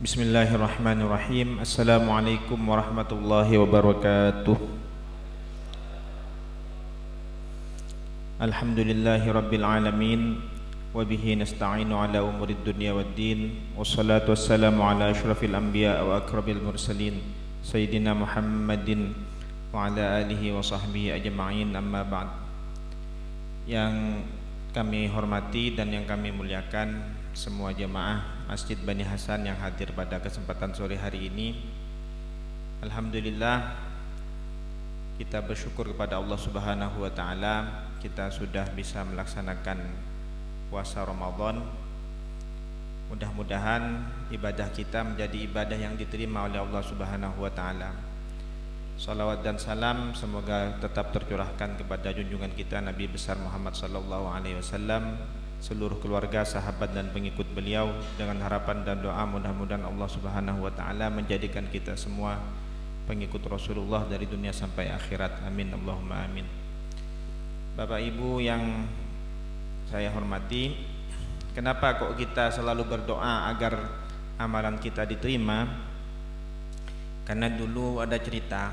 Bismillahirrahmanirrahim. Assalamualaikum warahmatullahi wabarakatuh. Alhamdulillahi rabbil alamin. Wabihi nasta'inu ala umurid dunya waddin. Wassalatu wassalamu ala ashrafil anbiya wa akrabil mursalin Sayyidina Muhammadin wa ala alihi wa sahbihi ajma'in, amma ba'd. Yang kami hormati dan yang kami muliakan semua jemaah Masjid Bani Hasan yang hadir pada kesempatan sore hari ini. Alhamdulillah, kita bersyukur kepada Allah Subhanahu wa taala, kita sudah bisa melaksanakan puasa Ramadan. Mudah-mudahan ibadah kita menjadi ibadah yang diterima oleh Allah Subhanahu wa taala. Salawat dan salam semoga tetap tercurahkan kepada junjungan kita Nabi besar Muhammad sallallahu alaihi wasallam, seluruh keluarga, sahabat dan pengikut beliau, dengan harapan dan doa mudah-mudahan Allah Subhanahu wa taala menjadikan kita semua pengikut Rasulullah dari dunia sampai akhirat. Amin Allahumma amin. Bapak Ibu yang saya hormati, kenapa kok kita selalu berdoa agar amalan kita diterima? Karena dulu ada cerita,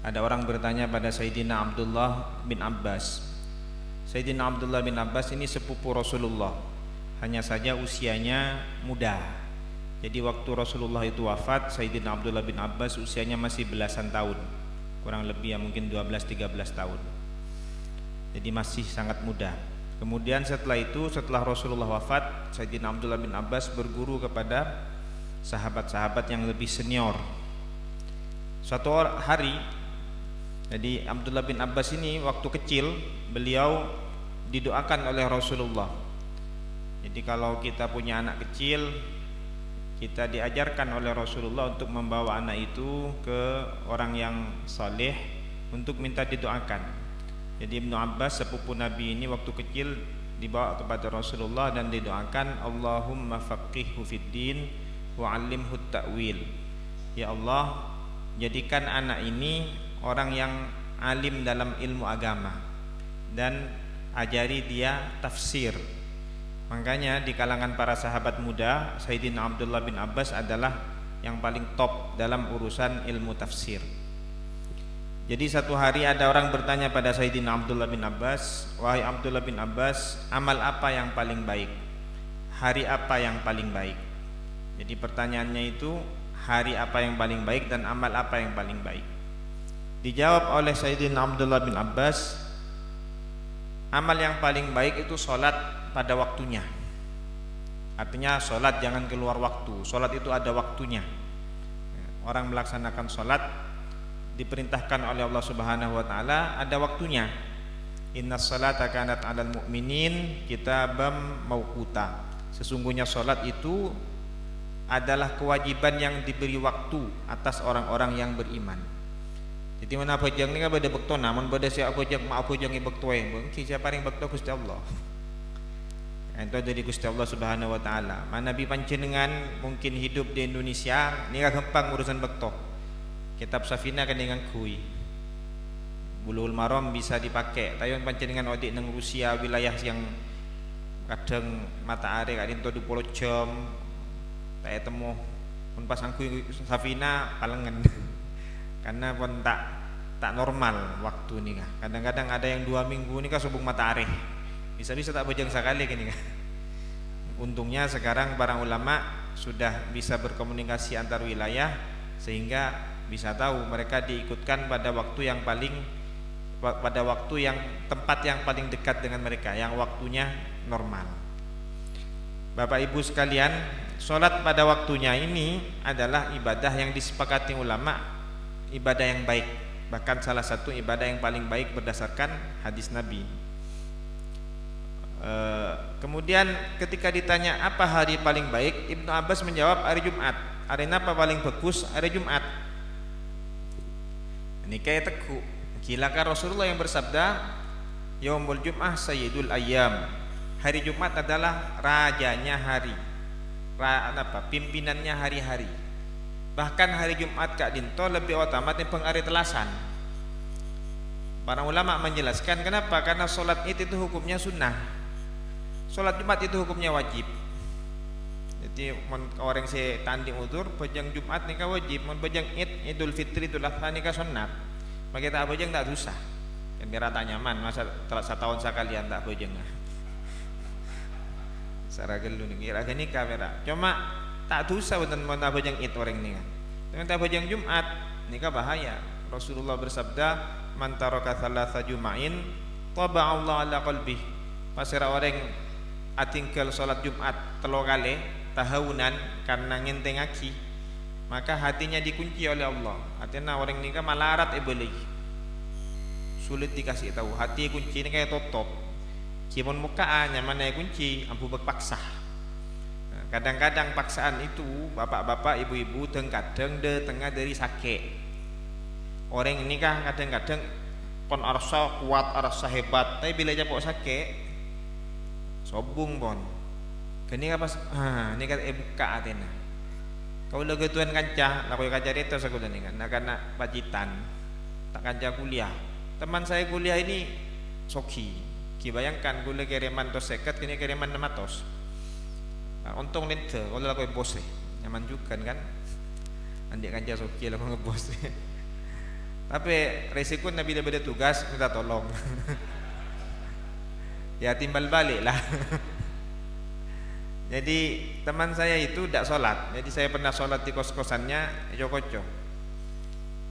ada orang bertanya pada Sayyidina Abdullah bin Abbas. Sayyidina Abdullah bin Abbas ini sepupu Rasulullah, hanya saja usianya muda. Jadi waktu Rasulullah itu wafat, Sayyidina Abdullah bin Abbas usianya masih belasan tahun, kurang lebih ya mungkin 12-13 tahun. Jadi masih sangat muda. Kemudian setelah itu, setelah Rasulullah wafat, Sayyidina Abdullah bin Abbas berguru kepada sahabat-sahabat yang lebih senior. Suatu hari, jadi Abdullah bin Abbas ini waktu kecil beliau didoakan oleh Rasulullah. Jadi kalau kita punya anak kecil, kita diajarkan oleh Rasulullah untuk membawa anak itu ke orang yang saleh untuk minta didoakan. Jadi Ibnu Abbas sepupu Nabi ini waktu kecil dibawa kepada Rasulullah dan didoakan, Allahumma faqihhu fiddin wa 'allimhu ta'wil. Ya Allah, jadikan anak ini orang yang alim dalam ilmu agama dan ajari dia tafsir. Makanya di kalangan para sahabat muda, Sayyidina Abdullah bin Abbas adalah yang paling top dalam urusan ilmu tafsir. Jadi satu hari ada orang bertanya pada Sayyidina Abdullah bin Abbas, wahai Abdullah bin Abbas, amal apa yang paling baik? Hari apa yang paling baik? Jadi pertanyaannya itu, hari apa yang paling baik dan amal apa yang paling baik? Dijawab oleh Sayyidina Abdullah bin Abbas, amal yang paling baik itu sholat pada waktunya. Artinya sholat jangan keluar waktu. Sholat itu ada waktunya. Orang melaksanakan sholat diperintahkan oleh Allah Subhanahu wa taala ada waktunya. Innas salata kanat 'alal mu'minin kitabam mauquta. Sesungguhnya sholat itu adalah kewajiban yang diberi waktu atas orang-orang yang beriman. Jadi mana bajang ni kan pada bekto namun pada siapa bajang maaf bajang i bekto bangki siapa ring bekto Gusti Allah. Itu dari Gusti Allah Subhanahu wa taala. Mana bi panjenengan mungkin hidup di Indonesia ni gampang urusan bekto. Kitab Safina kan dengan kui. Bulughul Maram bisa dipakai. Tapi panjenengan odik nang Rusia wilayah yang kadang mata are kadin to 20 jam. Tak temu pun pas angku Safina palengan. Karena pun tak normal waktu ni kah. Kadang-kadang ada yang 2 minggu ni kah subung matahari. Bisa-bisa tak bojang sekali gini kah. Untungnya sekarang para ulama sudah bisa berkomunikasi antar wilayah sehingga bisa tahu mereka diikutkan pada waktu yang tempat yang paling dekat dengan mereka, yang waktunya normal. Bapak Ibu sekalian, sholat pada waktunya ini adalah ibadah yang disepakati ulama, ibadah yang baik, bahkan salah satu ibadah yang paling baik berdasarkan hadis Nabi. Kemudian ketika ditanya apa hari paling baik, Ibnu Abbas menjawab hari Jumat. Hari apa paling bagus? Hari Jumat. Ini kayak teku. Gilakah Rasulullah yang bersabda, Yaumul Jum'ah Sayyidul Ayyam. Hari Jumat adalah rajanya hari, pimpinannya hari-hari. Bahkan hari Jumat Kak Dinto lebih utama timbang hari telasan. Para ulama menjelaskan kenapa? Karena sholat itu hukumnya sunnah. Sholat Jumat itu hukumnya wajib. Jadi orang si tanding utur bajang Jumat nikah wajib, mun bajang Idul Fitri Idul Adha nikah sunat. Bagi tak bajang tak susah. Yang biar tak nyaman, masa setahun sekalian tak bajang. Saragel lu nih, kira nikah berak. Cuma tak susah betul mun tak bajang Id orang nikah. Dengan tak bajang Jumat nikah bahaya. Rasulullah bersabda, "Man taraka thalatha juma'in taba Allah ala qalbih." Pasira orang atinggal salat Jumat 3 kali tahunan karena ngentengaki, maka hatinya dikunci oleh Allah. Artinya orang nikah malarat boleh. Sulit dikasih tahu. Hati kunci ini kayak tutup. Kimun mukaan nyaman naik kunci, ampu berpaksa. Kadang-kadang paksaan itu bapak-bapak, ibu-ibu kadang de tengah dari sakit. Orang nikah kadang-kadang pon arsa kuat, arsa hebat, tapi bila japok sakit sobung pon. Kini apa? Ini kan buka atena. Kau lagi tuan kancah, nak kau kancah itu sekolah ni kan, nak anak pacitan, tak kancah kuliah. Teman saya kuliah ini soki. Ki bayangkan kuliah kiriman tos seket, kini kiriman 600. Untung nente, kalau aku bos nyaman juga kan? Andik kancah soki lah kau ngebos. Tapi resiko nabi bila beda tugas minta tolong. Ya timbal balik lah. Jadi teman saya itu tidak sholat. Jadi saya pernah sholat di kos-kosannya Joko-Joko.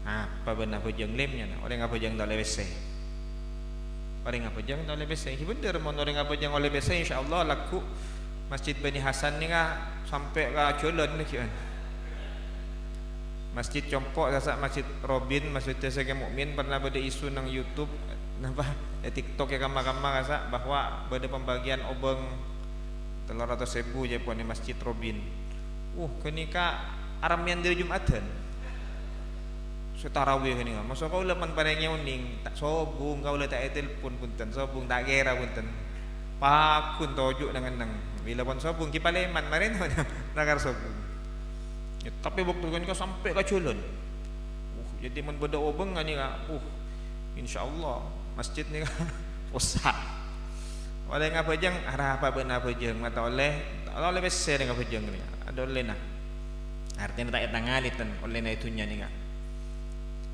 Apa benar bujang lemnya? Orang apa bujang tak oleh WC? Orang apa bujang tak oleh WC? Bener, mau orang apa bujang oleh WC? Insya Allah laku Masjid Bani Hasan ni kan sampai ke Jolon ni kan. Masjid Compok, Masjid Robin, Masjid Tesake Mukmin pernah pada isu nang YouTube, napa? TikTok ya kamar-kamar rasa bahwa pada pembagian obeng 300.000 je pun di Masjid Robin. Kenika aramian dari Jumatan. Setarawih ni kan. Masa kau lepan parengnya uning, tak sobung kau le tak telepon punten, sobung tak kira punten. Pakun tojuk dengan nang. Bila pun sobung ki Paleman marin nakar sobung. Ya, tapi waktu kan sampai ke Culun. Jadi mun beda obeng ni kan. Insyaallah masjid ni kan usah. Oleh ngapa jeng arah apa benar apa jeng mata oleh besar dengan apa jeng ni ada oleh nak artinya tak tangalitan oleh na itunya ni kan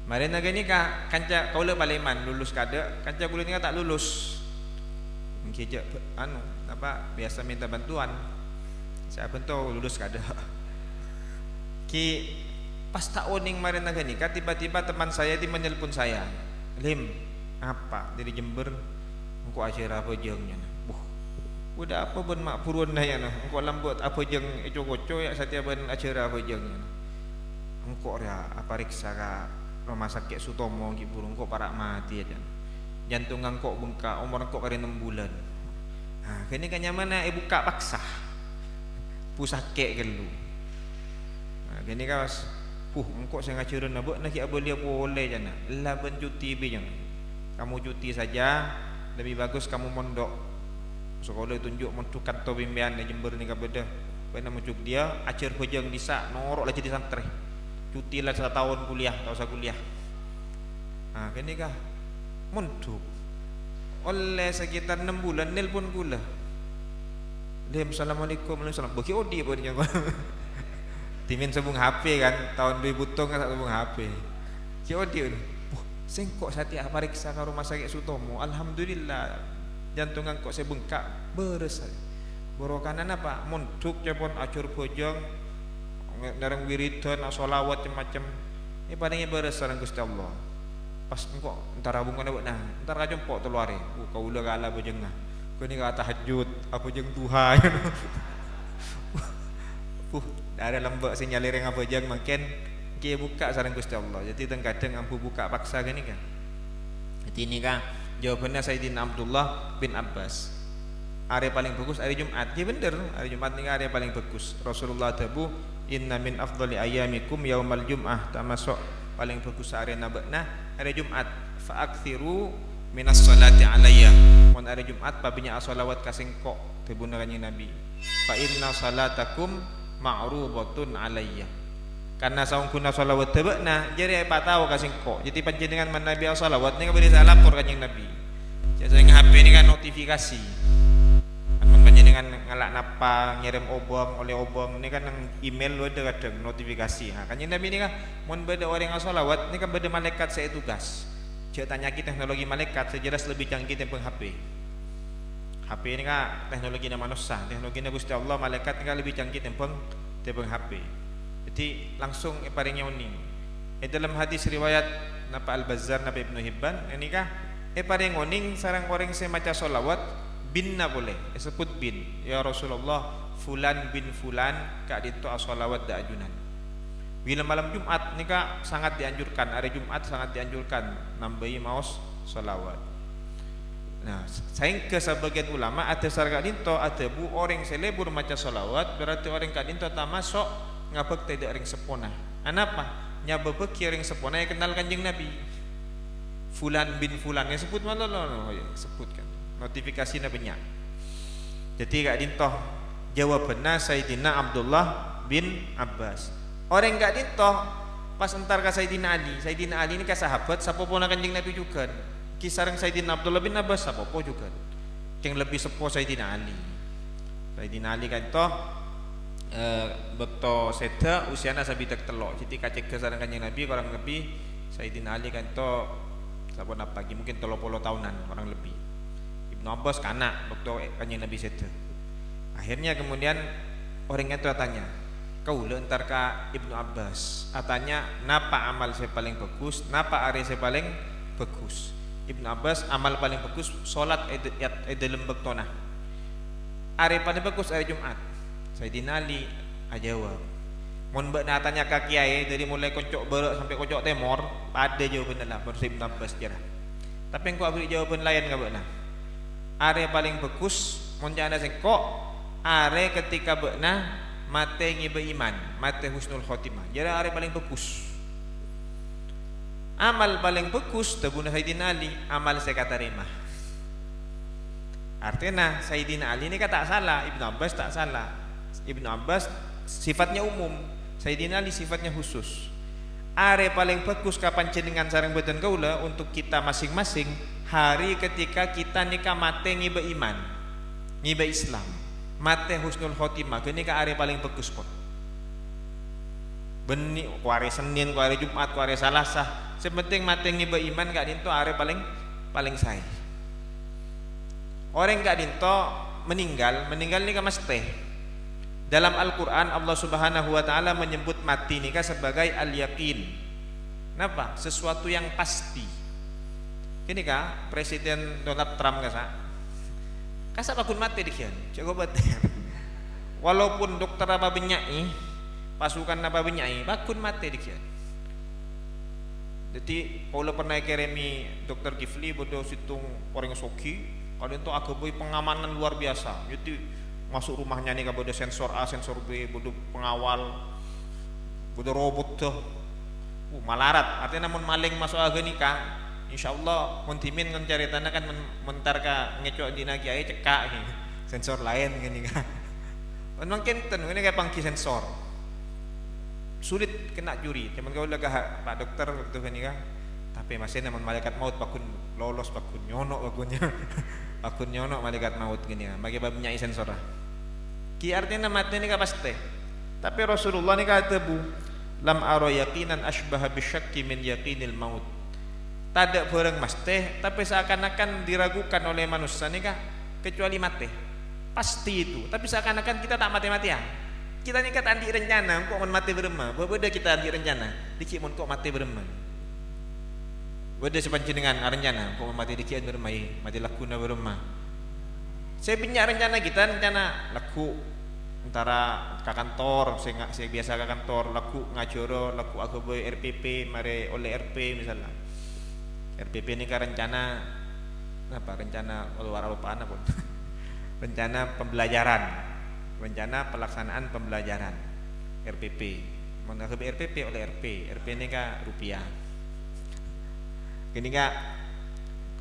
mari naga ni kah kanca kau le Paleman lulus kada kanca kulit ni tak lulus mungkin je apa biasa minta bantuan siapa tahu lulus kada ki pas tak oning mari naga ni kah tiba-tiba teman saya di menelpon saya Lim apa dari Jember engkau acara apa jengnya udah apa ben mak purun na yan engkau lambut apa jeng eco-koco ya satia ben acara apa jengnya engkau ya apa riksa ka rumah sakit Sutomo ki burung engkau parak mati aja jantung engkau bengkak umur engkau kari 6 bulan kini kan nyaman buka paksa pusake gelu kini kawas engkau saya ngacuran nabuk nak apa dia boleh jana lah ben cuti bijang kamu cuti saja lebih bagus kamu mondok sekolah tunjuk mentukan to bimbian di Jember ni kabeda bena muncul dia acer pejeng bisa norok lah jadi santri cuti lah 1 tahun kuliah tak usah kuliah kini kah mondok oleh sekitar 6 bulan nelpon kula Lim assalamualaikum waalaikumsalam bagi odi apa dia timin sabung HP kan tahun 2000 tong kan sabung HP ki odi sengkok sati apariksa ka rumah sakit Sutomo alhamdulillah jantungan kok saya bengkak beres borokanan apa monduk cepon acur bojong narang wiridan sholawat macam palingnya beres sareng Gusti Allah pas engkau entar abungan nah entar ka jempok telu hari kau ulah kala bojong nah kau ni ka tahajud apa jeng Tuhan ada lembek sinyal lereng apa jeng makin dia buka sareng Gusti Allah. Jadi kadang ampu buka paksa gini kan. Jadi ini kan jawabannya Sayyidina Abdullah bin Abbas. Hari paling bagus hari Jumat. Ya bener, hari Jumat ini hari paling bagus. Rasulullah tabu inna min afdali ayyamikum yaumal jum'ah termasuk paling bagus hari nabakna hari Jumat. Fa aktsiru minas salati alayya. Mun hari Jumat pabinya as-salawat kasengkok tebuna kanjeng Nabi. Fa inna salatakum ma'rubatun alayya. Karena saung kuna salawat tebakna jadi apa tahu kasengkok. Jadi panjenengan manabi as-salawat ni kabeh lapor kanjeng Nabi. Jadi HP ni kan notifikasi. Kan panjenengan dengan ngalak napa ngirim obong oleh obong ini kan yang email lu ada kadang notifikasi. Nah, kanjeng Nabi ini kan mun beda orang yang sholawat ini kan beda malaikat saya tugas. Cek tanya teknologi malaikat sejelas lebih canggih daripada HP. HP ini kan teknologi manusia, teknologi Gusti Allah, malaikat ini kan lebih canggih daripada HP. Jadi langsung paringnya uning. Dalam hadis riwayat napa Al-Bazzar napa Ibnu Hibban ini kah paring uning sarang orang saya maca sholawat bin na boleh sebut bin ya Rasulullah fulan bin fulan kak dito as-sholawat da ajunan. Bila malam Jumat ni kak sangat dianjurkan, hari Jumat sangat dianjurkan nambahi maos sholawat. Nah, sayang ke sebagian ulama ada sarga dinto ada bu orang selebur maca sholawat berarti orang kak dinto tamasok ngabek tidak ring sepona. Anapa? Nyabebek ring sepona yang kenal kanjeng Nabi. Fulan bin fulan yang sebut malah lo sebutkan. Notifikasinya banyak. Jadi kak dintoh jawabannya Sayyidina Abdullah bin Abbas. Orang kak dintoh pas entar ke Sayyidina Ali. Sayyidina Ali ini ke sahabat sapopo na kanjeng Nabi juga. Kisarang Sayyidina Abdullah bin Abbas sapopo juga. Yang lebih sepo Sayyidina Ali. Sayyidina Ali kan toh bekto seda usiana sabitak telok. Jadi kacek ke sareng kanjeng Nabi orang lebih Sayyidina Ali kan toh sabon apa lagi mungkin 30 tahunan orang lebih. Ibnu Abbas kanak waktu kanjeng Nabi seda. Akhirnya kemudian orang itu tanya, kau le entar ka Ibnu Abbas. Atanya napa amal saya paling bagus, napa hari saya paling bagus. Ibnu Abbas amal paling bagus salat dalam bektona. Hari paling bagus hari Jumat. Sayyidina Ali ajawab. Mun mbak tanya ka kiai dari mulai kocok berek sampai kocok temor, ada jawaban lah baru Ibnu Abbas jarah. Tapi engkau beri jawaban lain ka bekna. Are paling bagus mun jana sengkok are ketika bekna mate ngibe iman, mate husnul khotimah. Jara are paling bagus. Amal paling bagus tabuna Sayyidina Ali, amal saya kata remah. Artinya Sayyidina Ali ini kata salah, Ibnu Abbas tak salah. Ibnu Abbas sifatnya umum, Sayyidina Ali sifatnya khusus. Are paling bagus kapan jenengan sareng beten kaula untuk kita masing-masing hari ketika kita nikah mate ngibe iman, ngibe Islam, mate husnul khotimah. Gini ka are paling bagus kok. Beni kuari Senin, kuari Jumat, kuari Selasa. Sepenting mate ngibe iman gak dinto are paling sae. Orang gak dinto meninggal ini ka mesti. Dalam Al-Quran Allah Subhanahu wa ta'ala menyebut mati nikah sebagai al-yaqin. Kenapa? Sesuatu yang pasti. Ini kah Presiden Donald Trump kasa bakun mati dikian. Coba betul. Walaupun dokter apa benyai, pasukan apa benyai, bakun mati dikian. Jadi kalau pernah keremi Dokter Gifli bodoh situng orang soki, kalau itu aku boy pengamanan luar biasa. Jadi masuk rumahnya nih bodoh sensor A, sensor B, bodoh pengawal, bodoh robot tuh, malarat. Artinya namun maling masuk agak nikah, insya Allah muntimin mencari tanah kan mentar ka ngecok di nagi aja cekak sensor lain gini kan. Mungkin ini kayak pangki sensor, sulit kena juri. Cuman kau lega Pak Dokter waktu ini kan, tapi masih namun malaikat maut bakun lolos bakun nyonok bakunnya, bakun nyonok malaikat maut gini kan, bagi babnya sensor lah. Ki artinya mati ini pasti. Tapi Rasulullah ini kata bu, lam aro yakinan ashbaha bisyakki min yakinil maut. Tidak barang mesti, tapi seakan-akan diragukan oleh manusia ini kecuali mati. Pasti itu. Tapi seakan-akan kita tak mati-matian. Kita ini kan andi rencana, kok mati beremah. Berbeda kita andi rencana, dikit mon kok mati beremah. Beda sepanjang rencana, kok mati dikit beremah, mati lakuna beremah. Saya punya rencana kita, rencana laku antara ke kantor, saya biasa ke kantor, laku ngajoro, laku aku boy RPP, mari oleh RP misalnya. RPP ini kan rencana apa? Rencana luar apa pun. Rencana pembelajaran, rencana pelaksanaan pembelajaran RPP. Mana ke RPP oleh RP, RP ini kan rupiah. Gini kan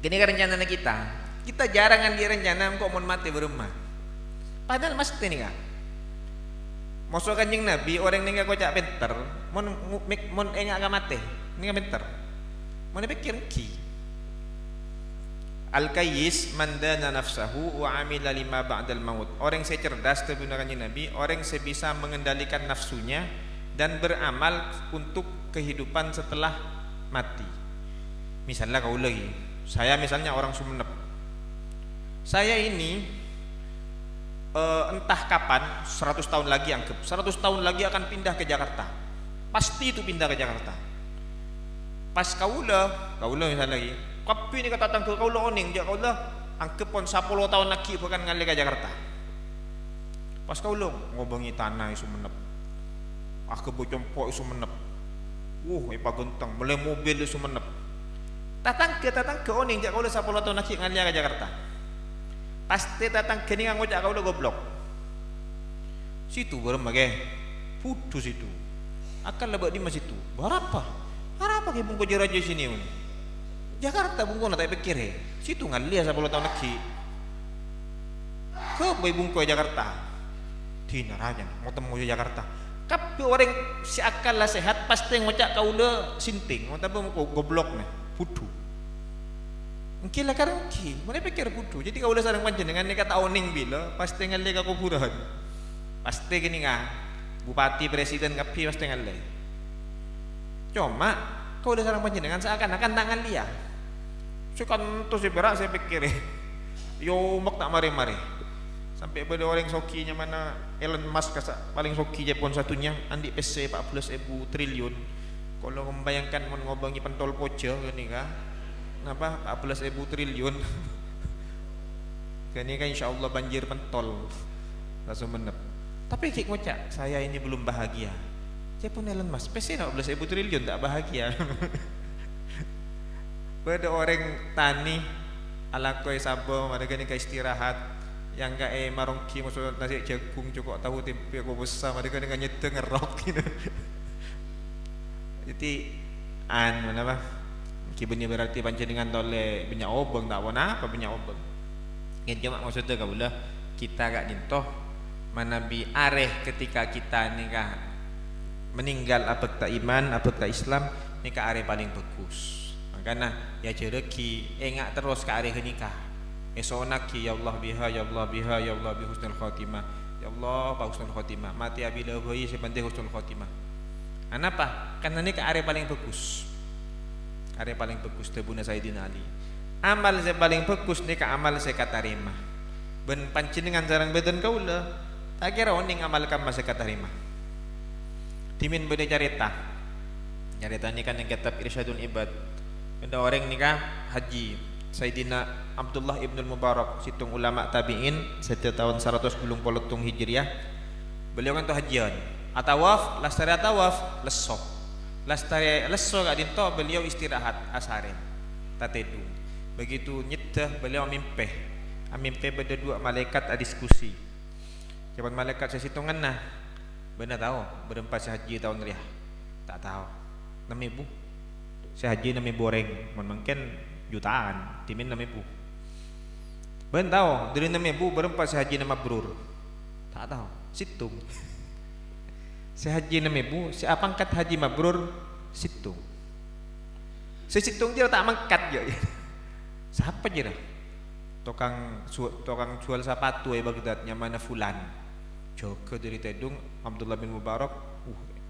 rencana kita. Kita jarangan di rencana kok mau mati berumah. Padahal mesti nih kak. Masuk kanjeng Nabi orang ini kocak pinter, mon enggak mati, ini pinter. Mana pikir ki. Al-kayyis man dana nafsahu wa amila lima ba'dal maut. Orang yang cerdas terbenar Nabi, orang yang bisa mengendalikan nafsunya dan beramal untuk kehidupan setelah mati. Misalnya kau lagi, saya misalnya orang Sumenep. Saya ini entah kapan 100 tahun lagi anggap 100 tahun lagi akan pindah ke Jakarta. Pasti itu pindah ke Jakarta. Pas kaula misalnya lagi kapi ni kata datang ke kaula oning dia kaula angkep pon 10 tahun lagi bukan ngali ke Jakarta. Pas kaula ngobengi tanah isu menep. Aku bocompo isu menep. Ipa genteng mulai mobil isu menep. Tatang ke oning dia kaula 10 tahun lagi ngali ke Jakarta. Pasti tatang ke ni ngocak kaula goblok. Situ beremage putus itu. Akan lebak di mas itu. Berapa ke bungko jeraja sini mun. Jakarta bungko na tak pikir situ ngalia 10 tahun lagi. Ke boy bungko Jakarta. Dina raja mau temu Jakarta. Tapi orang si akal lah sehat pasti ngocak kaula sinting. Mau tabu goblok nih, putu. Mungkin lah karena mana pikir putu. Jadi kaula sareng panjenengan ni kata oning bila pasti ngalia ka kuburan. Pasti gini ngah. Bupati presiden kapi pasti ngalia. Cuma kaula sareng panjenengan seakan-akan tak ngalia. Sekan tu si berak saya pikir yo mak tak mari-mari sampai pada orang sokinya mana Elon Musk paling soki Jepun satunya andi PC 14.000 triliun kalau membayangkan ngobangi pentol poce gini kah kenapa 14.000 triliun gini kan insyaallah banjir pentol langsung menep tapi kik ngocak saya ini belum bahagia Jepun Elon Musk PC 14.000 triliun tak bahagia pada orang tani ala koi sabo ada gani ka istirahat yang ka marongki maksud nasi jagung cukup tahu tempe aku besar ada gani nyete ngerok gitu. Jadi mana bah kibenya berarti panjenengan tole banyak obeng tak apa banyak obeng. Yang cuma maksudnya kaula kita gak dintoh manabi areh ketika kita nikah meninggal abek tak iman abek tak Islam nikah areh paling bagus. Karena ya jereki engak terus ke arah nikah esok ki ya Allah biha ya Allah biha ya Allah bi husnul khotimah ya Allah pa husnul khotimah mati abila bayi sepenting husnul khotimah kenapa? Karena ini ke arah paling bagus tebuna Sayyidina Ali amal saya paling bagus ni ke amal saya katarima ben panjenengan jarang beden kaula tak kira oning amalkan masa katarima dimin bede cerita ni kan yang kitab Irsyadul Ibad ada orang nikah haji Sayyidina Abdullah ibn Mubarak situng ulama tabi'in setiap tahun 110 polutung hijriah beliau kan tu hajian atawaf lastari atawaf lastari lesso gak dinto beliau istirahat asare tatedu begitu nyetah beliau mimpi pada dua malaikat ada diskusi jawaban malaikat saya situngan nah benar tahu berempat haji tahun riah tak tahu 6.000 saya haji namanya boreng mungkin jutaan timin namanya bu ben tahu dari namanya bu berempat saya haji nama brur tak tahu situng saya haji namanya bu saya pangkat haji mabrur situng saya situng dia tak mangkat ya siapa je dah tukang jual sepatu Baghdadnya mana fulan jaga dari Tedung Abdullah bin Mubarak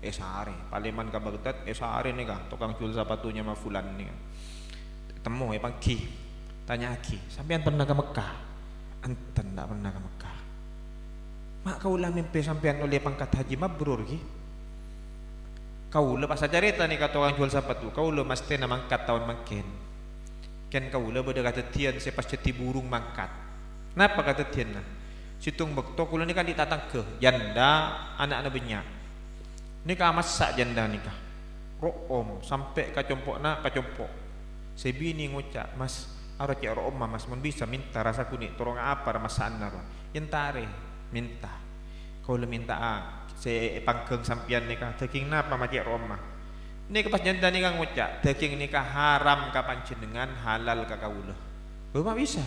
esare Paleman ke Baghdad esare nih kah tukang jual sepatunya sama fulan nih kan temu pagi tanya aki sampean pernah ke Mekah enten tak pernah ke Mekah mak kau lah mimpi sampean oleh pangkat haji mabrur ki kau lepas saja cerita nih kata orang jual sepatu kau le mesti nak mangkat tahun makin kan kau le beda kata tian saya pas jeti burung mangkat kenapa kata tian nah situng bekto kula ni kan ditatang ke janda anak-anak banyak nikah masak janda nikah room sampai kacompokna kacompok sebini ngocak mas arok ya room mas mun bisa minta rasa kuning tolong apa masakan naro yang tare minta kau le minta saya pangkeng sampian nikah daging napa macam romah ini pas janda nikah ngocak daging nikah haram kapan jenengan halal ka kaula bapak bisa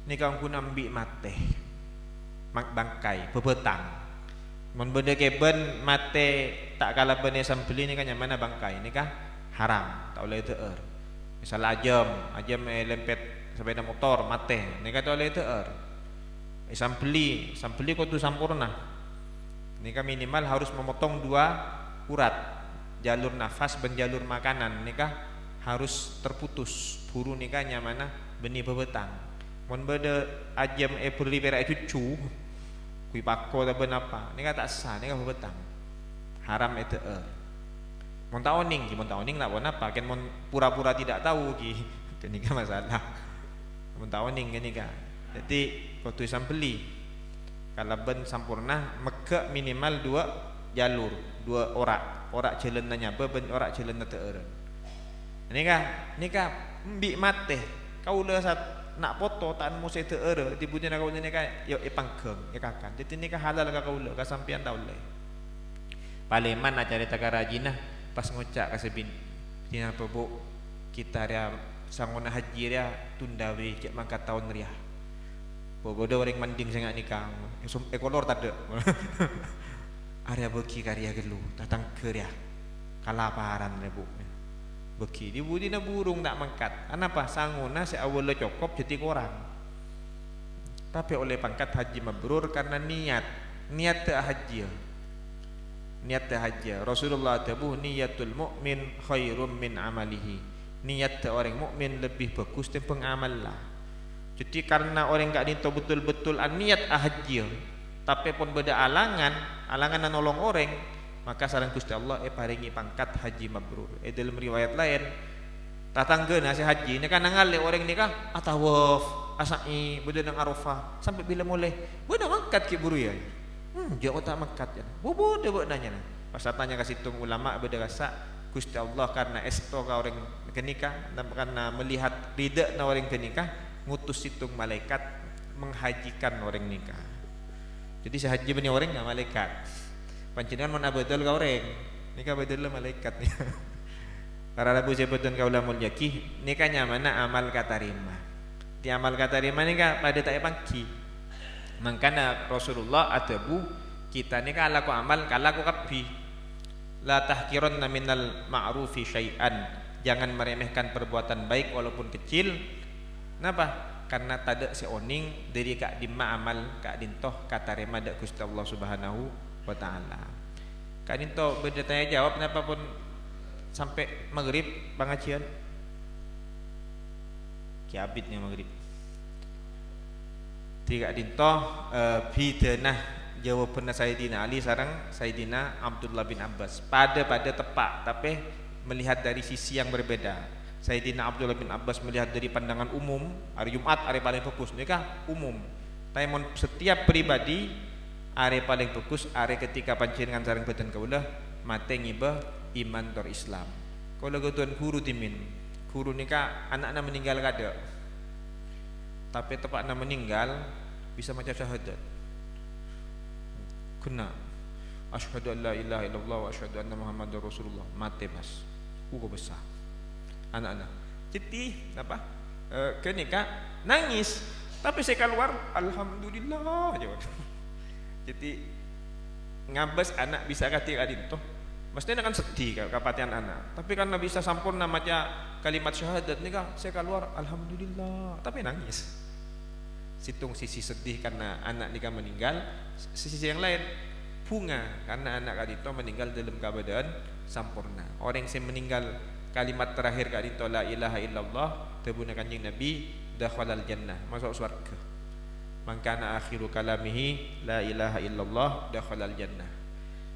nikah guna ambil mate bangkai bebetang mun benda keben mate tak kalah benda sampeli ni kan yang mana bangkai ni kah haram tak boleh teer misal ajam lempet sepeda motor mate nika oleh teer sampeli kau tu sampurna nika minimal harus memotong 2 urat jalur nafas dan jalur makanan nika harus terputus buru nika nyamana benih bebetang mon beda ajam perli perak cucu kui pako ta benapa nika tak sah nika bebetang haram itu mon ta oning nak apa ken mon pura-pura tidak tahu ki nika masalah mon ta oning nika jadi kotu sampeli kalau ben sampurna meke minimal 2 jalur 2 orak jalannya ben orak jalan teureun nika mbik mate kaula sat nak foto tan mose teure dibunyi nak kaula nika yo panggeng ya kakan jadi nika halal ka kaula ka sampean ta oleh paleman acara takarajina pas ngocak kasebin dina pebu kita ria sangona haji ria tunda we cek mangkat tahun ria bobodo orang manding sing nikah ekolor tade area beki karya gelu datang ke ria kalaparan rebu beki di budina burung tak mangkat kenapa sangona se awal cokop jadi korang tapi oleh pangkat haji mabrur karena niat haji Rasulullah tabuh niyatul mukmin khairum min amalihi niat orang mukmin lebih bagus timbang amal lah jadi karena orang gak dinto betul-betul niat haji tapi pun beda alangan nolong orang maka sareng Gusti Allah paringi pangkat haji mabrur dalam riwayat lain tatanggeuna si haji ini kan ngale orang ni kah atawaf asai beda nang Arafah sampai bila mulai beda mangkat ki buru ya jauh tak mangkat ya bobo debok nanya pas tanya kasih tung ulama beda rasa Gusti Allah karena esto ka orang kenikah karena melihat ridha na orang kenikah ngutus situng malaikat menghajikan orang nikah jadi si haji benih orang nggak malaikat panjenengan mun abadul ka orang nikah badul malaikat nih para rabu sebutun kaula mulyaki nikahnya mana amal katarima di amal katarima nikah pada tak pangki mangkana Rasulullah atabu kita nikah laku amal kalaku kabi la tahkiranna minal ma'rufi syai'an jangan meremehkan perbuatan baik walaupun kecil kenapa karena tada seoning dari kak dimma amal kak dintoh katarima dak Gusti Allah Subhanahu wa ta'ala kak dintoh beda tanya jawab kenapa pun sampai maghrib pengajian kiabitnya maghrib tiga dintoh bidanah jawabannya Sayyidina Ali sarang Sayyidina Abdullah bin Abbas pada tepat tapi melihat dari sisi yang berbeda Sayyidina Abdullah bin Abbas melihat dari pandangan umum hari Jumat hari paling fokus nikah umum tapi setiap pribadi hari paling fokus hari ketika panjenengan sareng badan kaulah mate ngibah iman tor Islam kalau tuan guru timin guru nikah anaknya meninggal kada tapi tepatnya meninggal bisa macam syahadat kena asyhadu an la ilaha illallah wa asyhadu anna muhammadar rasulullah mate pas besar anak-anak jadi apa kenikah nangis tapi saya keluar alhamdulillah aja jadi ngabas anak bisa katik adin toh mestinya kan sedih kapatian anak tapi karena bisa sampurna macam kalimat syahadat nikah saya keluar alhamdulillah tapi nangis situng sisi sedih karena anak nikah meninggal sisi yang lain bunga karena anak kadito meninggal dalam keadaan sampurna orang yang meninggal kalimat terakhir kadito la ilaha illallah tebuna kanjing Nabi dakhalal jannah masuk surga mangkana akhiru kalamihi la ilaha illallah dakhalal jannah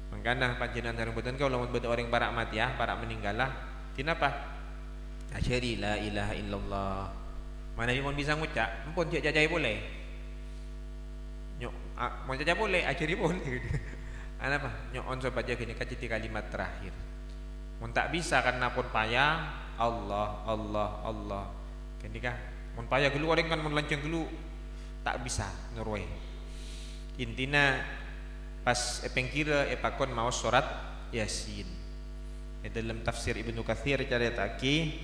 mangkana panjenengan hareupeun kau lamun beuteung orang barak mati ya barak meninggal lah kenapa asyhadu la ilaha illallah mana yang bisa ngucap ampun cek jajai boleh nyok mau jajai boleh asyhadu boleh apa nyok on saja gini kaciti kalimat terakhir mun tak bisa karena pun payah Allah kenika mun payah gelu orang kan mun lanceng gelu tak bisa ngerwe intina pas pengkira pakon mau surat Yasin dalam tafsir Ibnu Katsir caritaki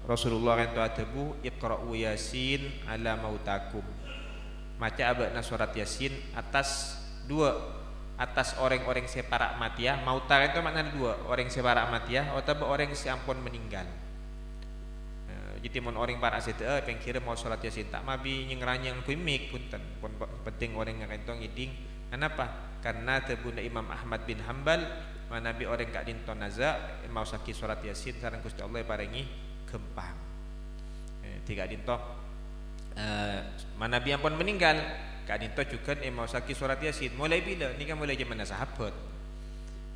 Rasulullah kan tu atabu iqra'u Yasin ala mautakum maca abadna surat Yasin atas orang-orang separak mati ya mauta itu maknanya dua orang separak mati ya atau orang si ampun meninggal Jadi mon orang para sete pengkira mau salat yasin tak mabi nyengranyang kuimik punten. Pun penting orang ngentong ngiding. Kenapa? Karena tebuna Imam Ahmad bin Hambal manabi orang kak dinto naza mau sakit salat yasin sareng Gusti Allah paringi gempang. Tiga dinto manabi ampun meninggal kak dinto juga mau sakit salat yasin mulai bila ni kan mulai zaman sahabat.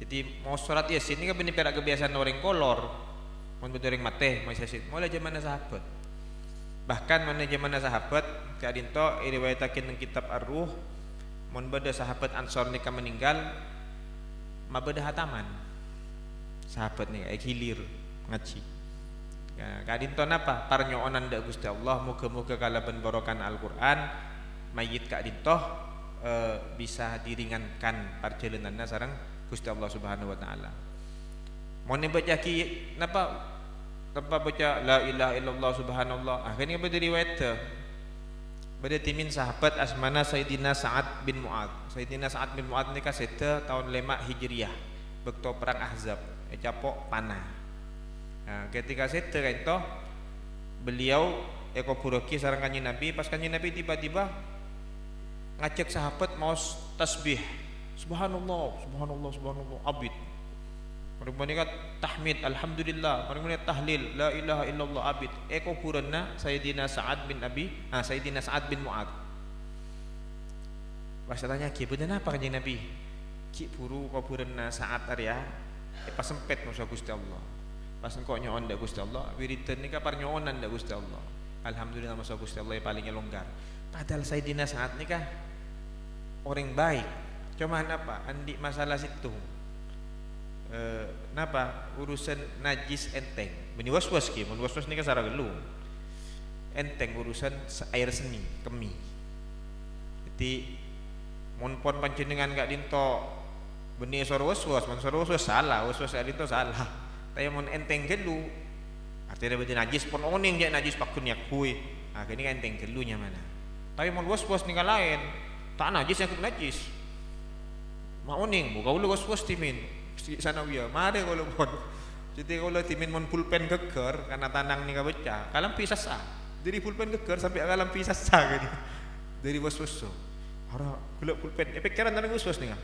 Jadi mau salat yasin ni kan benih perak kebiasaan orang kolor. Mun betul orang mate masih yasin mulai zaman sahabat. Bahkan mana zaman sahabat kak dinto riwayatakeun nang kitab Ar-Ruh mun beda sahabat Ansor nikah meninggal mabeda hataman. Sahabat ni hilir ngaji. Ya, kadinton apa? Parnyoonan dak Gusti Allah muga-muga kalaban barokan Al-Qur'an mayit kadintoh bisa diringankan perjalananna sareng Gusti Allah Subhanahu wa taala. Mun baca ki napa baca la ilaha illallah subhanallah. Akhirnya beda riwayat beda timin sahabat asmana Sayyidina Sa'ad bin Mu'adz. Sayyidina Sa'ad bin Mu'adz nikah seta tahun 5 Hijriah. Bekto perang Ahzab, capok panah. Nah, ketika seta itu beliau eko buroki sareng kanjeng Nabi, pas kanjeng Nabi tiba-tiba ngajak sahabat mau tasbih. Subhanallah, subhanallah, subhanallah, abid. Mereka kat tahmid alhamdulillah, mereka tahlil la ilaha illallah abid. Eko buranna Sayyidina Sa'ad bin Sayyidina Sa'ad bin Mu'adz. Pas tanya ki bener apa kanjeng Nabi? Ki buru kuburanna Sa'ad Arya. Pas sempet masa Gusti Allah. Pas engko nyoon ndak Gusti Allah, wiridan nika par nyoonan ndak Gusti Allah. Alhamdulillah masa Gusti Allah paling longgar. Padahal Sayyidina Sa'ad nika orang baik. Cuma apa? Andi masalah situ. Napa urusan najis enteng. Beni was-was ki, mun was-was nika sareng gelu. Enteng urusan air seni, kemi. Jadi mun pon panjenengan gak dinto beni sor was-was, mun sor was-was salah, was-was gak dinto salah. Tapi mun enteng gelu artinya beni najis pon oning jak najis pakun yak kui. Ah kene kan enteng gelunya mana. Tapi mun was-was nika lain. Tak najis yang najis. Ma oning buka ulu was-was timin. Sanawiyah, mari kalau pun. Jadi kalau timin mon pulpen geger karena tanang ni pecah, kalam pisah sah. Dari pulpen geger sampai kalam pisah sah gini. Dari was-was. Ara gelak pulpen. Pikiran tanang was-was ni kan.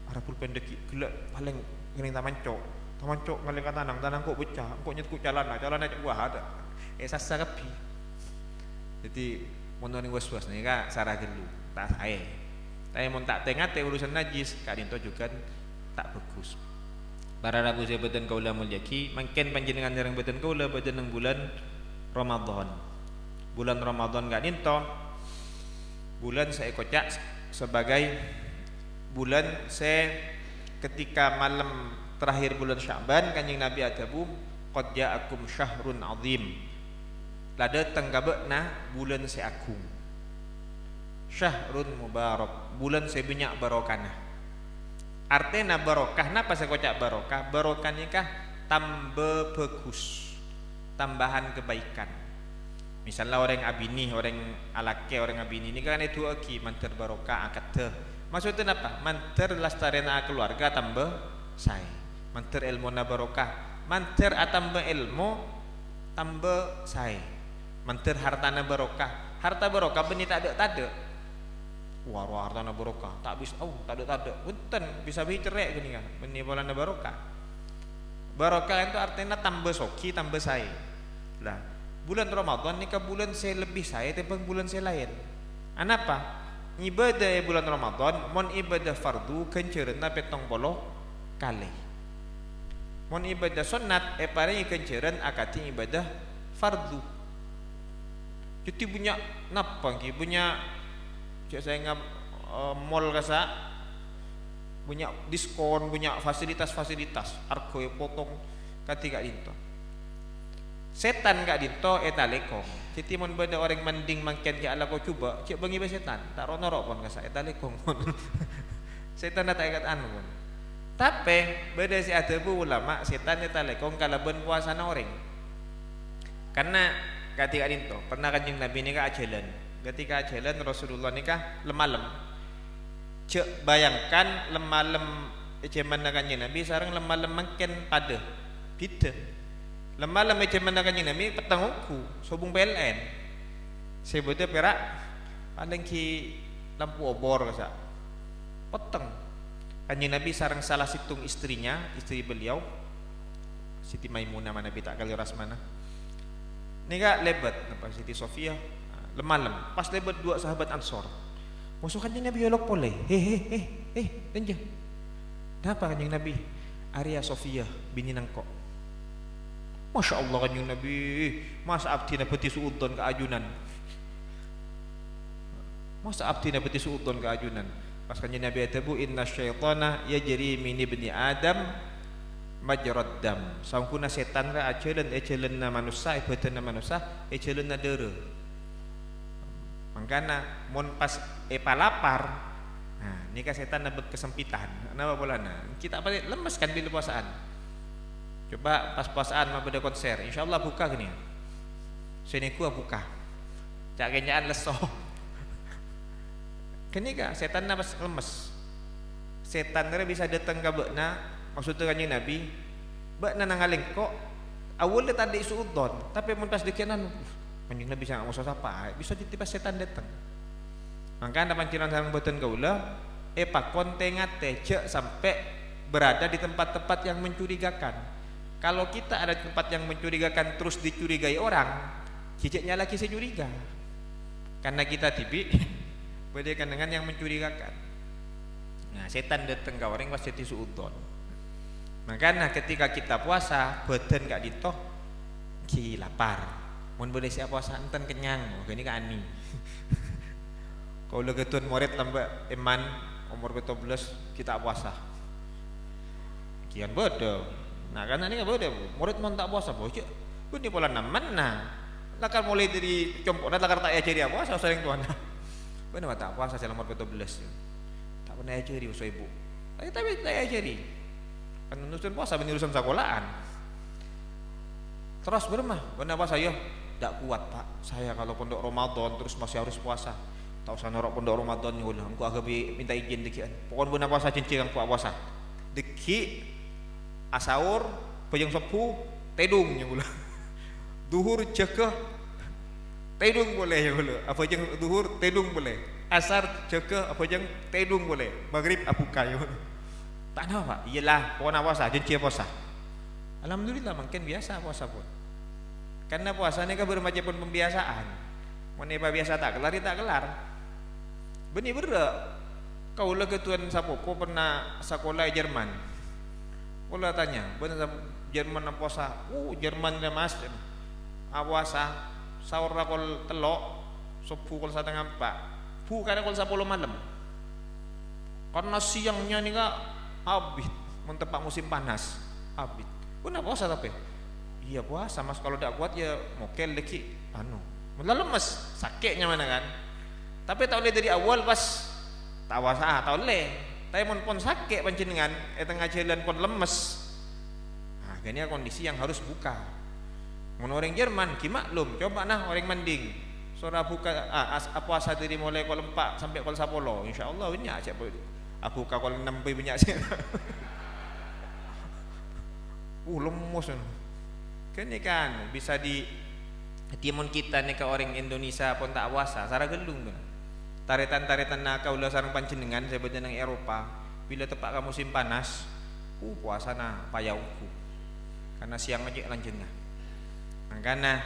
Ara pulpen deki gelak paling ngene taman cok ngalih ka tanang kok pecah, kok nyetkuk calana cak buah ada. Sasa kapi. Jadi mon ning was-was ni ka sarah gelu, tak sae. Tapi mon tak tengate urusan najis, kadinto juga tak bagus. Para ragu saya beten kaula mulyaki mangken panjenengan jarang beten kaula beten nang bulan Ramadan. Bulan Ramadan gak dinto. Bulan saya kocak sebagai bulan saya ketika malam terakhir bulan Sya'ban kanjeng Nabi adabu qad ja'akum syahrun azim. Lada tenggabeuna bulan saya agung. Syahrun mubarak, bulan saya banyak barokahna. Artinya barokah, napa saya kocak barokah? Barokah nikah tambah bagus, tambahan kebaikan. Misalnya orang abini, orang alake, orang abini ini kan itu lagi manter barokah angkat teh. Maksudnya apa? Manter lastarena keluarga tambah saya. Manter ilmu na barokah, manter atambah ilmu tambah saya. Manter hartana barokah, harta barokah benih tak ada. Wah hartana barokah tak bisa tak ada punten bisa cerai gini kan benih bolana barokah. Barokah itu artinya tambah soki tambah saya lah. Bulan Ramadan ni ke bulan saya lebih saya timbang bulan saya lain. Anapa ibadah bulan Ramadan mon ibadah fardu kenceurna petong puluh kali. Mon ibadah sunat paring kenceureun akati ibadah fardu. Jadi punya napa ki punya cek saya ngap mall kasa punya diskon, punya fasilitas harga potong ketika dinto. Setan gak dinto eta lekong. Jadi mun beda orang mending mangken ke ala ko coba, cek bengi be setan. Tak rono pon kasa eta lekong. Setan tak ikat anu pun. Tapi beda si ada bu ulama setan eta lekong kalaban puasana orang. Karena ketika dinto pernah kanjeng Nabi ni ka ajalan. Ketika jalan Rasulullah nikah lemalem. Cek bayangkan lemalem zaman kanjeng Nabi sareng lemalem makin pada beda. lemah macam mana kanjeng Nabi petangku sobung PLN sebutnya perak paling ki lampu obor kasa peteng kanjeng Nabi sareng salah situng istrinya, istri beliau Siti Maimunah mana Nabi tak kali ras mana nika lebat napa Siti Sofia lemah pas lebat dua sahabat Ansor musuh kanjeng Nabi olok pole denja kenapa kanjeng Nabi Arya Sofia bini nangkok Masya Allah kanjeng Nabi masa abdi napeti suudon ke ajunan masa abdi napeti suudon ke ajunan pas kanjeng Nabi atabu inna syaitana yajri min ibni Adam majrad dam sangkuna setan ra aceuleun na manusia ibadeuna manusia aceuleun na deureuh mangkana mun pas lapar nah nika setan na kesempitan kenapa bolana kita apa lemes kan bila puasaan coba pas puasaan mah pada konser insyaallah buka gini sini gua buka cak kenyaan leso kene ka setan na pas lemes setan teh bisa datang ka beukna maksudnya kanjeng Nabi beukna nangaling kok awalnya tadi suudon tapi mun pas dikenan kanjeng Nabi bisa ngomong apa bisa tiba setan datang maka panciran sareng boten kaula pakon tengat teh sampai berada di tempat-tempat yang mencurigakan. Kalau kita ada tempat yang mencurigakan terus dicurigai orang, ciciknya lagi saya curiga. Karena kita tibi bedakan dengan yang mencurigakan. Nah, setan datang ke orang pasti suudon. Makanya ketika kita puasa, badan gak ditoh, ki lapar. Mun boleh siap puasa enten kenyang, ini kan ani. Kalau ketun murid lambat iman umur 17 kita puasa. Kian bodoh. Nah karena ini bodoh, murid mau tak puasa bocah. Ini pola naman nah. Lakar mulai dari compok, lakar tak ajari puasa sering tuan. Benar tak puasa selama umur 17. Tak pernah ajari usaha ibu. Tapi tak ajari. Kan urusan puasa benar urusan sekolahan. Terus bermah, benar puasa yo. Tak kuat pak. Saya kalau pondok Ramadan terus masih harus puasa. Tak usah norok pondok Ramadan ni ulah. Aku agak minta izin dekian. Pokoknya benar puasa cincin aku puasa. Deki asaur pejeng sepuh tedung nya ulah. Duhur cekeh tedung boleh ya ulah. Apa jeng duhur tedung boleh. Asar cekeh apa jeng tedung boleh. Maghrib abu kayu. Tak tahu pak. Iyalah pokoknya puasa cincin puasa. Alhamdulillah makin biasa puasa pun. Karena puasa ni kan bermacam pun pembiasaan. Mana biasa tak kelar, tak kelar. Benih berak. Kau lah ketuan sapopo pernah sekolah Jerman. Kau tanya, benar Jerman apa puasa? Jerman dah mas. Puasa. Sahur lah kau telok. Sopu kau setengah 4. Karena kau 10 malam. Karena siangnya ni kak habis. Mentepak musim panas. Habis. Benar puasa tapi. Iya puasa mas kalau tak kuat ya mokel leki. Mula lemes, sakitnya mana kan? Tapi tak boleh dari awal pas tak puasa, tak boleh. Tapi pun sakit panjenengan, tengah jalan pun lemes. Nah, ini kondisi yang harus buka. Mun orang Jerman, maklum, coba nah orang mending. Sora buka, puasa dari mulai kol 4 sampai kol 10. Insyaallah banyak cak boleh. Aku kol 6 banyak sih. Lemes. Kini kan bisa di timun kita ni ke orang Indonesia pun tak puasa, sarah gelung tu. Taritan-taritan nak kau lah sarang panjenengan saya baca nang Eropa. Bila tepat kamu musim panas, puasa na payauku. Karena siang aja lanjutnya. Makanya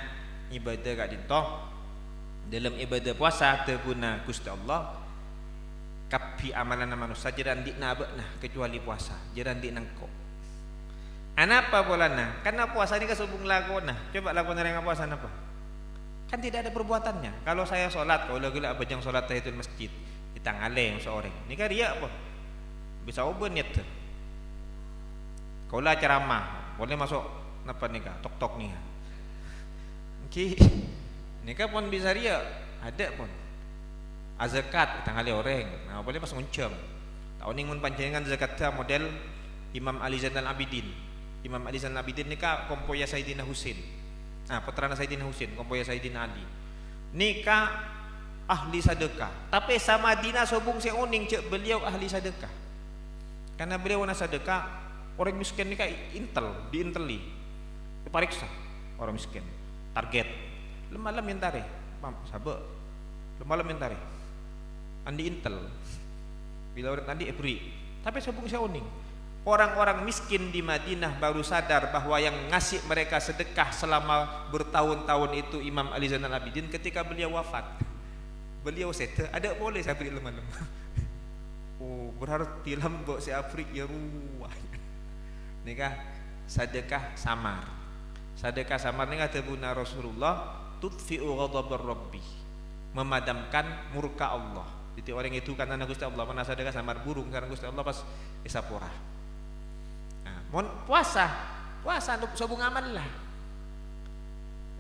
ibadah gak dintoh. Dalam ibadah puasa terguna Gusti Allah. Kapi amalan manusia jaran dik nabak nah kecuali puasa, jaran dik nangkok. Anapa polana? Karena puasa ini kesubung lakona. Coba lakona yang puasa apa? Kan tidak ada perbuatannya. Kalau saya sholat, kalau lagi apa jang sholat tahiyatul masjid, kita ngaleng seorang. Ini kan riak apa? Bisa ubah niat. Kalau ceramah, boleh masuk apa nih kak? Tok nih. Oke, ini kan pun bisa riak. Ada pun. Azakat kita ngaleng orang. Nah boleh pas nguncam. Tahun ini mun panjenengan zakatnya model Imam Ali Zainal Abidin. Imam Ali Zainal Abidin ni ka kompoya Sayyidina Husain. Nah, putrana Sayyidina Husain, kompoya Sayyidina Ali. Nika ahli sedekah. Tapi sama dina sobung si uning cek beliau ahli sedekah. Karena beliau na sedekah orang miskin nika intel, diinteli. diperiksa orang miskin target lemalam yang tarik sabar lemalam yang tarik andi intel bila orang andi ebri tapi sabung oning orang-orang miskin di Madinah baru sadar bahwa yang ngasih mereka sedekah selama bertahun-tahun itu Imam Ali Zainal Abidin ketika beliau wafat. Beliau sete ada boleh saya beri lemah. Oh, berarti lambok saya Afrik ya ruah. Nikah sedekah samar. Sedekah samar ni kata Bunda Rasulullah tudfi'u ghadabar rabbi. Memadamkan murka Allah. Jadi orang itu kan anak Gusti Allah mana sedekah samar burung karena Gusti Allah pas isapora. Mon puasa untuk sabung amal lah.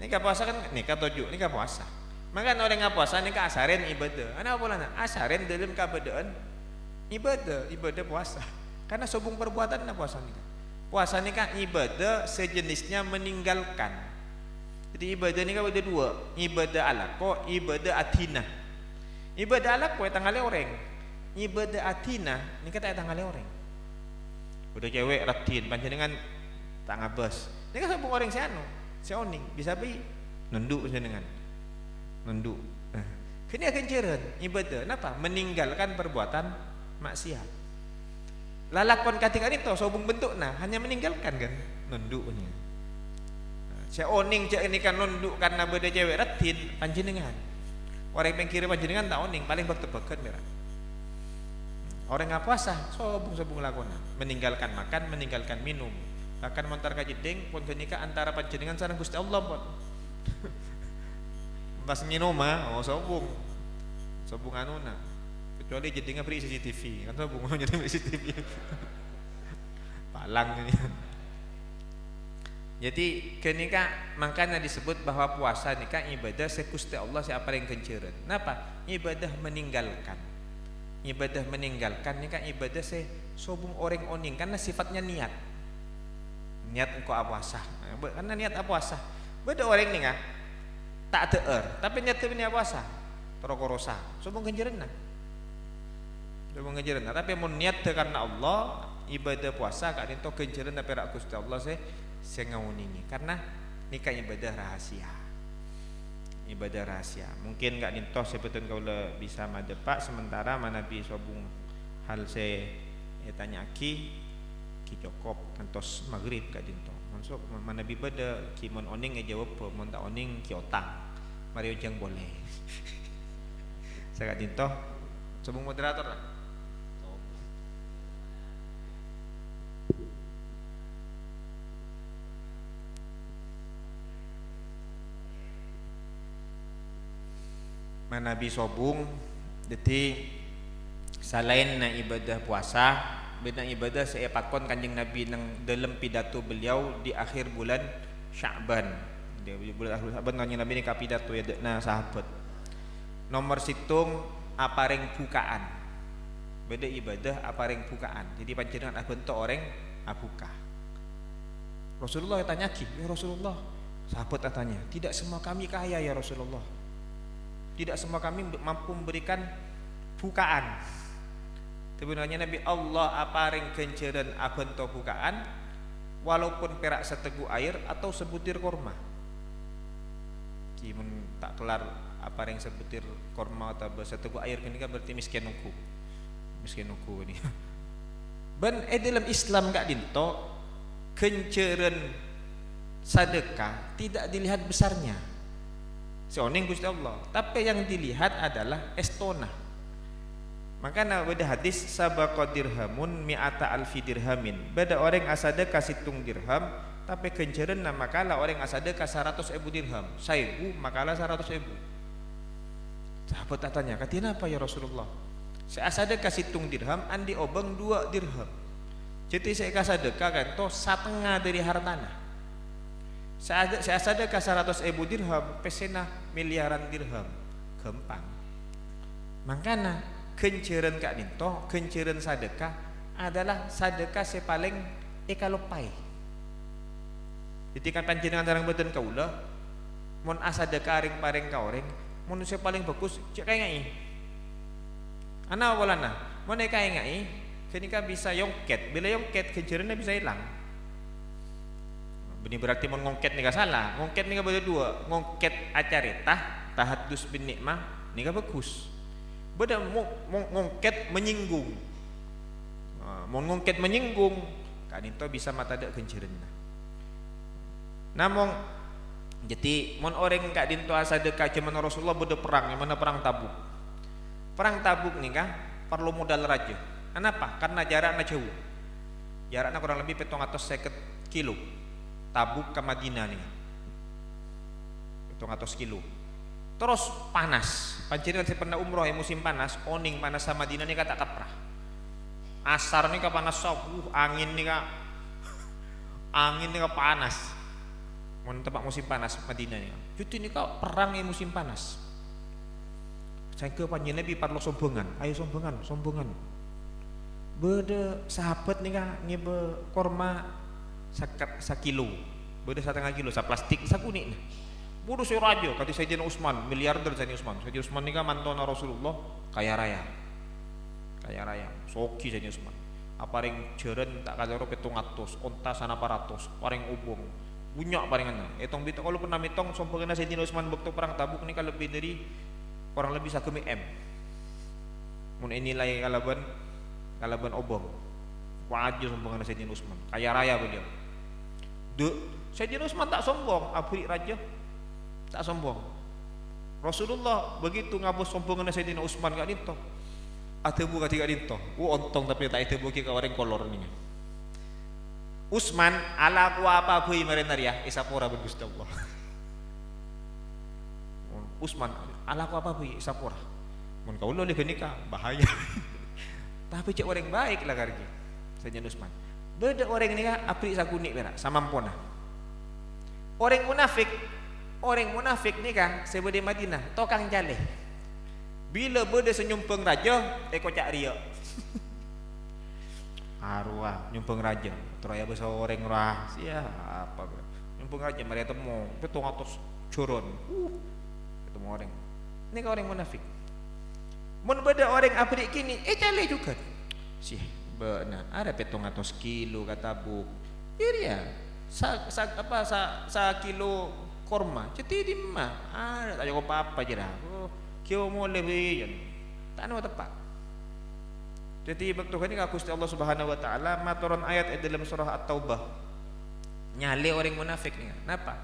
Nikah puasa kan nikah tujuh nikah puasa. Maka orang yang puasa nikah asaren ibadah. Ana apa lana? Asaren dalam kabadaan ibadah puasa. Karena sabung perbuatan na puasa nikah. Puasa nikah ibadah sejenisnya meninggalkan. Jadi ibadah nikah ada dua, ibadah alaqo, ibadah atina. Ibadah alaqo tangale orang. Ibadah atina nikah tak tangale orang. Udah cewek ratin panjenengan tak ngabas ini kan sabung orang siano sioning bisa bi nunduk panjenengan nunduk kini akan ceren ibadah kenapa meninggalkan perbuatan maksiat lalakon katika itu sabung bentuk nah hanya meninggalkan kan nunduknya sioning cek ini kan nunduk karena beda cewek ratin panjenengan orang yang kira panjenengan tak oning paling bertebakan merah. Orang yang puasa sabung lakona meninggalkan makan meninggalkan minum bahkan montar kajedeng pun kenika antara panjenengan sareng Gusti Allah pun pas minum sabung anuna kecuali jedengnya beri CCTV kan sabung jadi CCTV palang ini jadi kenika makanya disebut bahwa puasa nikah ibadah Gusti Allah siapa yang kenceren kenapa ibadah meninggalkan ini kan ibadah sobung orang oning karena sifatnya niat engkau puasa karena niat puasa beda orang nih kan tak teer tapi niat ini puasa terokorosa sobung kenjerena tapi mau niat karena Allah ibadah puasa kan itu kenjerena perak Gusti Allah saya ngawuningi karena nikah ibadah rahasia mungkin gak nintoh sebetulnya kau bisa madepak sementara mana bi sobung hal saya tanya ki cokop kantos maghrib gak nintoh masuk mana bi beda ki mon oning jawab mon tak oning ki otang Mario jang boleh saya gak nintoh sobung moderator lah. Nabi sobung jadi selain na ibadah puasa beda ibadah saya pakon kanjeng Nabi nang dalam pidato beliau di akhir bulan Sya'ban di bulan akhir Sya'ban kanjeng Nabi ni kapidato ya na sahabat nomor situng apareng bukaan beda ibadah apareng bukaan jadi panjenengan abentuk orang abuka Rasulullah tanya ya Rasulullah sahabat tanya tidak semua kami kaya ya Rasulullah tidak semua kami mampu memberikan bukaan. Sebenarnya Nabi Allah aparing kenceran abento bukaan walaupun perak seteguk air atau sebutir korma. Kimun tak kelar aparing sebutir korma atau seteguk air ini kan berarti miskin nuku ini. Ben dalam Islam gak dinto kenceran sedekah tidak dilihat besarnya. Seoning Gusti Allah tapi yang dilihat adalah estona maka beda hadis sabaqa dirhamun mi'ata alfi dirhamin beda orang asada kasitung dirham tapi kenceran makalah orang asada ka 100.000 dirham 1000 makalah 100.000 sahabat tanya katina apa ya Rasulullah saya asada kasitung dirham andi obeng 2 dirham jadi saya kasadekah kan to setengah dari hartana saya sedekah 100.000 dirham pesena miliaran dirham gampang makanya kenceran kak dinto kenceran sedekah adalah sedekah sepaling ekalopai jadi kan panjenengan sareng boten kaula mun asadekah ring paring ka oreng mun paling bagus cek kaya ngai ana walana mun kaya ngai kenika bisa yongket bila yongket kencerannya bisa hilang Bini berarti mengongket nikah salah. Ngongket nikah beda dua. Ngongket acaretah tahadus bin nikmah nikah bagus. Beda ngongket menyinggung. Mau ngongket menyinggung kan itu bisa mata dak kencerenna. Namun jadi mon orang kak dinto asa dekat cuman Rasulullah beda perang, yang mana perang Tabuk. Perang Tabuk nikah perlu modal raja. Kenapa? Karena jaraknya jauh. Jaraknya kurang lebih 750 kilo. Tabuk ke Madinah nih 700 kilo. Terus panas. Panjenengan saya pernah umroh yang musim panas, oning panas sama Madinah nih kata kaprah. Asar nih ke panas angin nih panas. Mau tempat musim panas Madinah nih. Jadi nih perang yang musim panas. Saya ke panjenengan Nabi parlo sombongan. Ayo sombongan. Beda sahabat nih ngebe korma sakilo, beda 1,5 kilo, plastik sakunik. Bodoh saya raja, kata Sayyidina Utsman, miliarder Sayyidina Utsman. Sayyidina Utsman ni kan mantona Rasulullah, kaya raya, soki Sayyidina Utsman. Apa ring jeren tak kalero 700, onta sana 400, paring ubung, bunyak paringan. Etong bito kalau pernah mitong sompongna Sayyidina Utsman waktu perang Tabuk ni kalau lebih dari kurang lebih 1 M. Mun nilai kalaban obong. Wajib sombongna Sayyidina Utsman, kaya raya beliau. Sayyidina Utsman tak sombong, abri raja tak sombong. Rasulullah begitu ngabos sombongan Sayyidina Utsman gak dinto. Atebu katiga dinto. Ontong tapi tak atebu ki ka orang kolor ni. Utsman ala ku apa beuy marenar ya isapora ben Gusti Allah. Utsman ala ku apa beuy isapora. Mun kaula le nikah bahaya. Tapi cek orang baik lah kargi. Sayyidina Utsman. Beda orang ini apri sakunik berak samampona. Orang munafik ni kan sebede Madinah tokang jale. Bila beda senyumpeng raja kocak ria. Arwah nyumpeng raja. Teraya besar orang rahasia apa bro. Nyumpeng raja mari temu 700 coron. Ketemu orang. Ini kan orang munafik. Mun beda orang apri kini jale juga. Sih benar ada 700 kilo kata Tabuk. Iya sa kilo korma ceti di mah ada tak cukup apa je dah. Kio mau lebih jan tak ada tepat. Jadi waktu ini Gusti Allah Subhanahu wa taala maturan ayat dalam surah At-Taubah nyale orang munafik ni. Kenapa?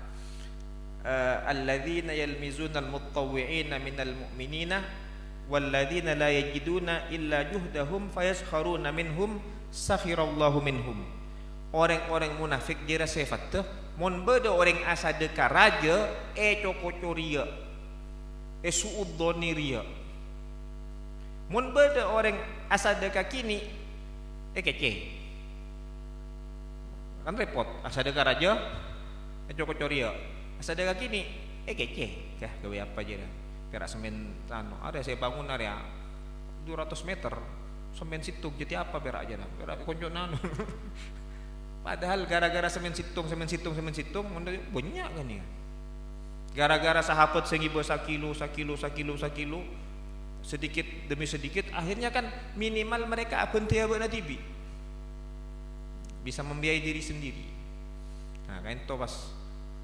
Alladzina yalmizuna al-mutawwi'ina minal mu'minina walladzina la yajiduna illa juhdahum fayaskharuna minhum sakhirallahu minhum. Orang-orang munafik jira sifat tu mun beda orang asa deka raja cokocoria suuddoniria. Mun beda orang asa deka kini kece. Kan repot asa deka raja cokocoria. Asa deka kini kece. Kah gawe apa je dah. Perak semen ada saya bangun area 200 meter semen situng jadi apa perak aja dah perak konco nano. Padahal gara-gara semen situng banyak kan ya. Gara-gara sahabat sengibo sakilo sedikit demi sedikit akhirnya kan minimal mereka abenti abana tibi bisa membiayai diri sendiri. Nah kan itu pas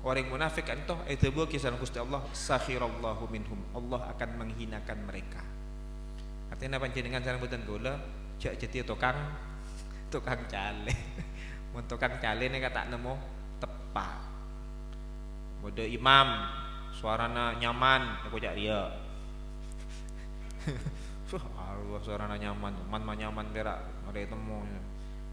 orang munafik kan toh itu buah kisah Gusti Allah sakhirallahu minhum. Allah akan menghinakan mereka. Artinya panjenengan sareng boten kula jak jeti tukang cale. Mun tukang cale nek tak nemu tepat. Mode imam suarana nyaman aku jak dia. Allah suarana nyaman, man nyaman berak mari temu.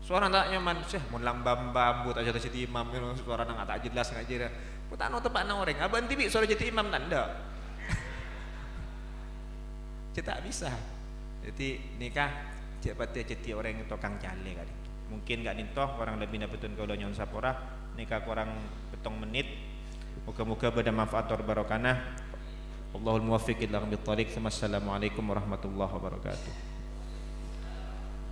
Suara tak nyaman, mun lambam bambu tak jadi imam, suara nak tak jelas ngaji dah. Tak no tepat na orang. Abang tibi suara jadi imam tanda. Kita bisa. Jadi nikah cepat jadi orang yang tukang cale kali. Mungkin gak nintoh orang lebih napetun kalau nyon sapora nikah kurang petong menit. Moga-moga pada manfaat barokah. Allahul muwaffiq ila aqwamit thariq. Wassalamualaikum warahmatullahi wabarakatuh.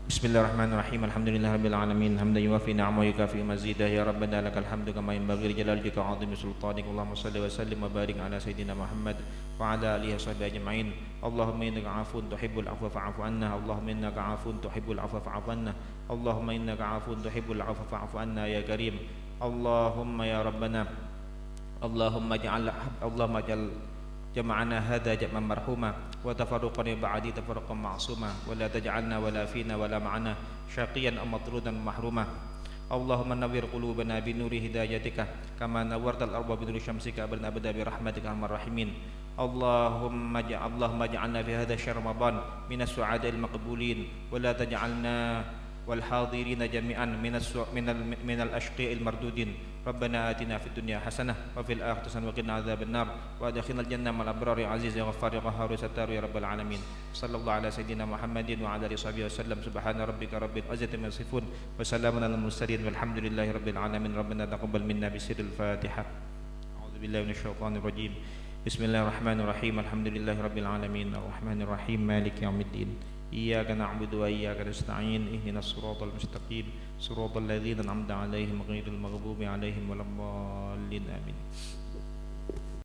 Bismillahirrahmanirrahim. Alhamdulillahirabbil alamin. Hamdan yuwafi ni'amahu wa yukafi mazidah. Ya rabbana lakal hamdu kama yanbaghi li jalali wajhika wa 'azimi sultanik. Allahumma shalli wa sallim wa barik ala sayidina Muhammad wa ala alihi washabbihi ajma'in. Allahumma innaka 'afuwun tuhibbul 'afwa fa'fu 'anna. Allahumma innaka 'afuwun tuhibbul 'afwa fa'fu 'anna. Allahumma innaka 'afuwun tuhibbul 'afwa fa'fu 'anna ya karim. اللهم يا ربنا اللهم اجعل جمعنا هذا جمعا مرحوما وتفرقنا بعدي تفرقا معصوما ولا تجعلنا ولا فينا ولا معنا شقيا أو مطرودا محروما اللهم نور قلوبنا بنور هدايتك كما نورت الأرض بنور شمسك أبدا برحمتك أرحم الراحمين اللهم اجعلنا في هذا الشهر رمضان من السعداء المقبولين ولا تجعلنا والحاضرين جميعا من الأشقياء المردودين ربنا آتنا في الدنيا حسنة وفي الآخرة حسنة وقنا عذاب النار وأدخلنا الجنة مع الأبرار يا عزيز يا غفار يا قهار يا ستار يا رب العالمين صلى الله على سيدنا محمد وعلى آله وصحبه وسلم سبحان ربك رب العزة عما يصفون وسلام على المرسلين والحمد لله رب العالمين ربنا تقبل منا بسر الفاتحة أعوذ بالله من الشيطان الرجيم بسم الله الرحمن الرحيم الحمد لله رب العالمين الرحمن الرحيم مالك يوم الدين إياك نعبد وإياك نستعين اهدنا الصراط المستقيم صراط الذين أنعمت عليهم غير المغضوب عليهم ولا الضالين آمين